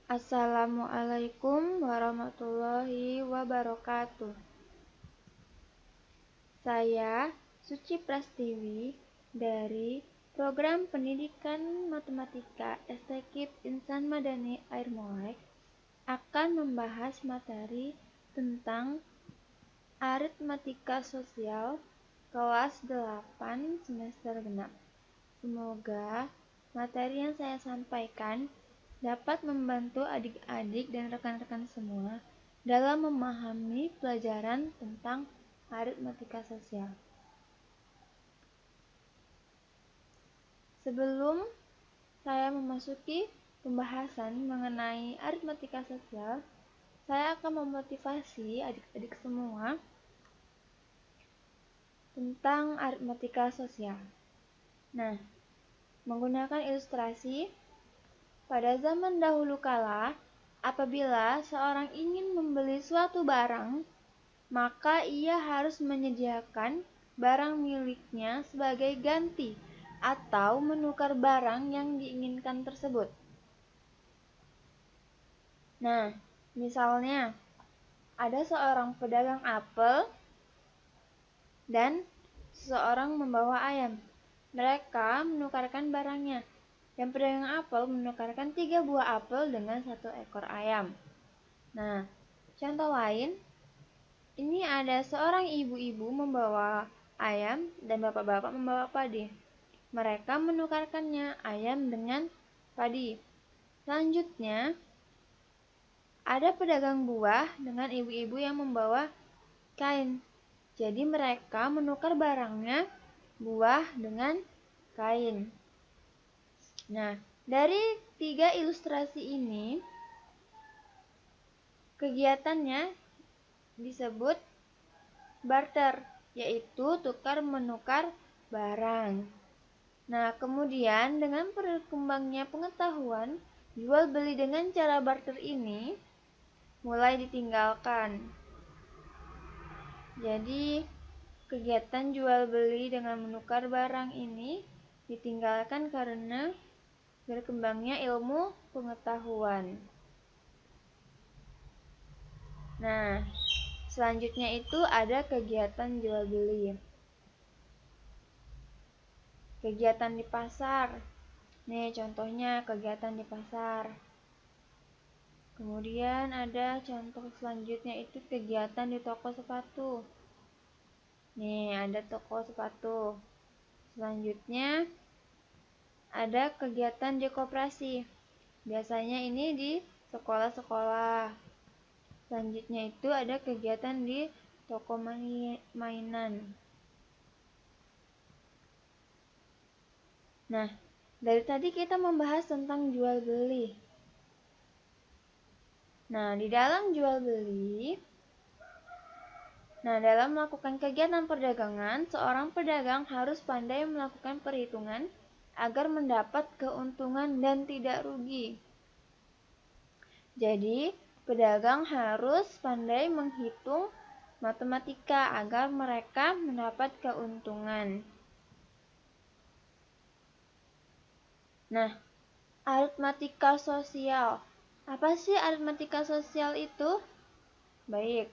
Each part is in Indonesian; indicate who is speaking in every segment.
Speaker 1: Assalamualaikum warahmatullahi wabarakatuh. Saya Suci Prastiwi dari Program Pendidikan Matematika Estetik Insan Madani Air Molek akan membahas materi tentang aritmatika sosial kelas 8 semester genap. Semoga materi yang saya sampaikan dapat membantu adik-adik dan rekan-rekan semua dalam memahami pelajaran tentang aritmatika sosial. Sebelum saya memasuki pembahasan mengenai aritmatika sosial, saya akan memotivasi adik-adik semua tentang aritmatika sosial. Nah, menggunakan ilustrasi, pada zaman dahulu kala, apabila seorang ingin membeli suatu barang, maka ia harus menyediakan barang miliknya sebagai ganti atau menukar barang yang diinginkan tersebut. Nah, misalnya ada seorang pedagang apel dan seseorang membawa ayam. Mereka menukarkan barangnya. Dan pedagang apel menukarkan 3 buah apel dengan 1 ekor ayam. Nah, contoh lain, ini ada seorang ibu-ibu membawa ayam dan bapak-bapak membawa padi. Mereka menukarkannya ayam dengan padi. Selanjutnya, ada pedagang buah dengan ibu-ibu yang membawa kain. Jadi mereka menukar barangnya buah dengan kain. Nah, dari 3 ilustrasi ini, kegiatannya disebut barter, yaitu tukar-menukar barang. Nah, kemudian dengan berkembangnya pengetahuan, jual beli dengan cara barter ini mulai ditinggalkan. Jadi, kegiatan jual beli dengan menukar barang ini ditinggalkan karena berkembangnya ilmu pengetahuan. Nah, selanjutnya itu ada kegiatan jual beli. Kegiatan di pasar. Nih, contohnya kegiatan di pasar. Kemudian ada contoh selanjutnya itu kegiatan di toko sepatu. Nih, ada toko sepatu. Selanjutnya ada kegiatan di koperasi. Biasanya ini di sekolah-sekolah. Selanjutnya itu ada kegiatan di toko mainan. Nah, dari tadi kita membahas tentang jual beli. Nah, di dalam jual beli, dalam melakukan kegiatan perdagangan, seorang pedagang harus pandai melakukan perhitungan agar mendapat keuntungan dan tidak rugi. Jadi, pedagang harus pandai menghitung matematika agar mereka mendapat keuntungan. Nah, aritmatika sosial. Apa sih aritmatika sosial itu? Baik.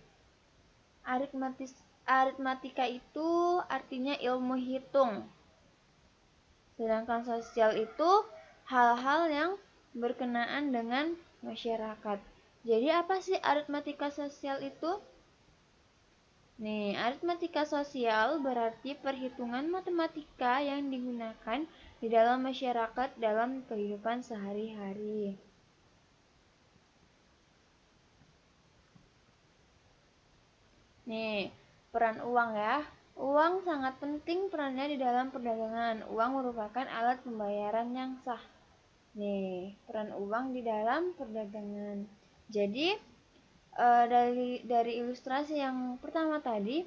Speaker 1: Aritmatika itu artinya ilmu hitung. Sedangkan sosial itu hal-hal yang berkenaan dengan masyarakat. Jadi apa sih aritmatika sosial itu? Nih, aritmatika sosial berarti perhitungan matematika yang digunakan di dalam masyarakat dalam kehidupan sehari-hari. Nih, peran uang ya. Uang sangat penting perannya di dalam perdagangan. Uang merupakan alat pembayaran yang sah. Nih, peran uang di dalam perdagangan. Jadi, dari ilustrasi yang pertama tadi,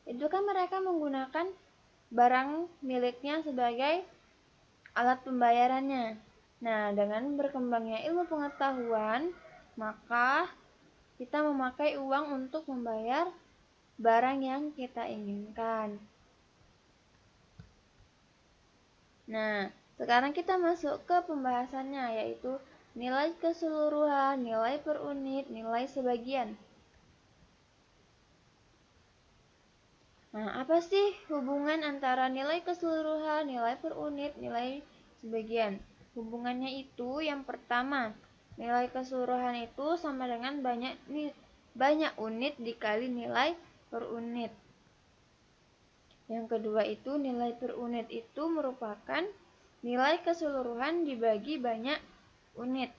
Speaker 1: itu kan mereka menggunakan barang miliknya sebagai alat pembayarannya. Nah, dengan berkembangnya ilmu pengetahuan, maka kita memakai uang untuk membayar barang yang kita inginkan. Nah, sekarang kita masuk ke pembahasannya, yaitu nilai keseluruhan, nilai per unit, nilai sebagian. Nah, apa sih hubungan antara nilai keseluruhan, nilai per unit, nilai sebagian? Hubungannya itu yang pertama, nilai keseluruhan itu sama dengan banyak unit dikali nilai per unit. Yang kedua itu nilai per unit itu merupakan nilai keseluruhan dibagi banyak unit.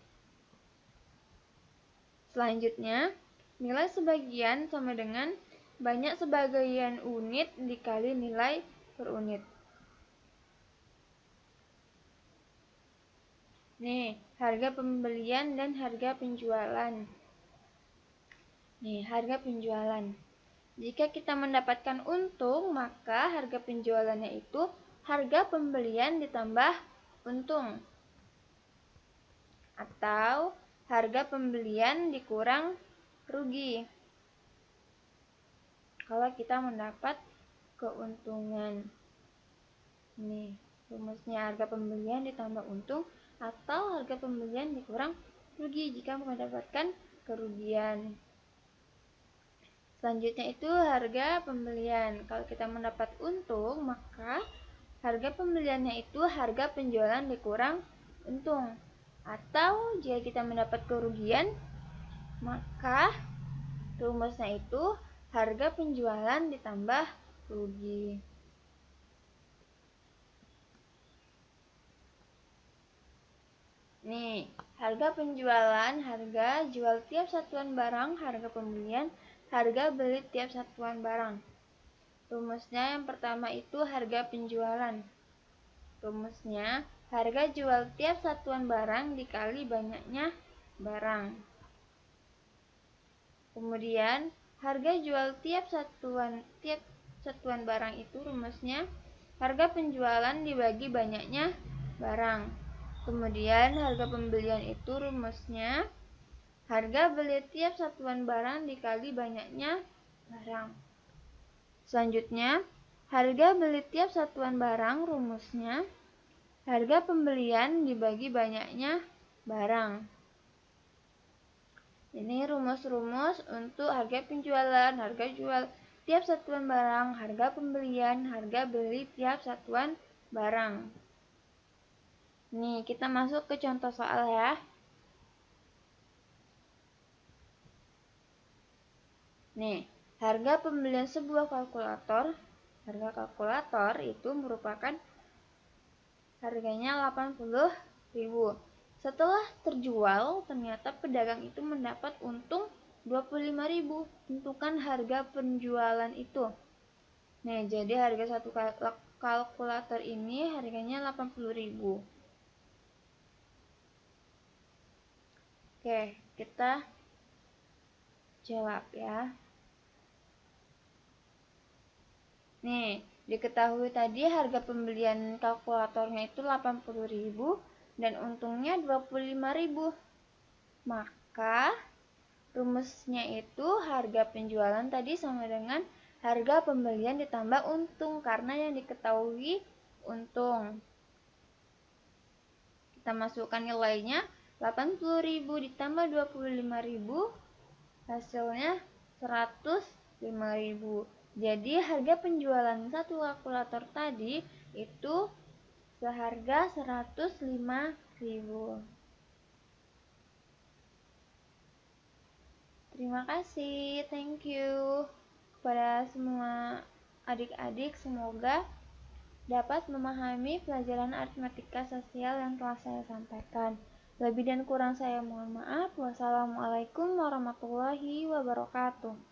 Speaker 1: Selanjutnya, nilai sebagian sama dengan banyak sebagian unit dikali nilai per unit. Nih, harga pembelian dan harga penjualan. Nih, harga penjualan. Jika kita mendapatkan untung, maka harga penjualannya itu harga pembelian ditambah untung. Atau harga pembelian dikurang rugi. Kalau kita mendapat keuntungan. Nih, rumusnya harga pembelian ditambah untung atau harga pembelian dikurang rugi jika mendapatkan kerugian. Selanjutnya itu harga pembelian. Kalau kita mendapat untung, maka harga pembeliannya itu harga penjualan dikurang untung. Atau jika kita mendapat kerugian, maka rumusnya itu harga penjualan ditambah rugi. Nih, harga penjualan, harga jual tiap satuan barang, harga pembelian, harga beli tiap satuan barang. Rumusnya yang pertama itu harga penjualan. Rumusnya harga jual tiap satuan barang dikali banyaknya barang. Kemudian harga jual tiap satuan barang itu rumusnya harga penjualan dibagi banyaknya barang. Kemudian harga pembelian itu rumusnya harga beli tiap satuan barang dikali banyaknya barang. Selanjutnya, harga beli tiap satuan barang rumusnya harga pembelian dibagi banyaknya barang. Ini rumus-rumus untuk harga penjualan, harga jual tiap satuan barang, harga pembelian, harga beli tiap satuan barang. Nih, kita masuk ke contoh soal ya. Nih, harga pembelian sebuah kalkulator. Harga kalkulator itu merupakan harganya 80.000. Setelah terjual, ternyata pedagang itu mendapat untung 25.000. Tentukan harga penjualan itu. Nah, jadi harga satu kalkulator ini harganya 80.000. Oke, kita jawab ya. Nih, diketahui tadi harga pembelian kalkulatornya itu 80.000 dan untungnya 25.000. Maka rumusnya itu harga penjualan tadi sama dengan harga pembelian ditambah untung karena yang diketahui untung. Kita masukkan nilainya 80.000 ditambah 25.000, hasilnya 105.000. Jadi harga penjualan satu kalkulator tadi itu seharga 105.000. Terima kasih, thank you kepada semua adik-adik. Semoga dapat memahami pelajaran aritmatika sosial yang telah saya sampaikan. Lebih dan kurang saya mohon maaf. Wassalamualaikum warahmatullahi wabarakatuh.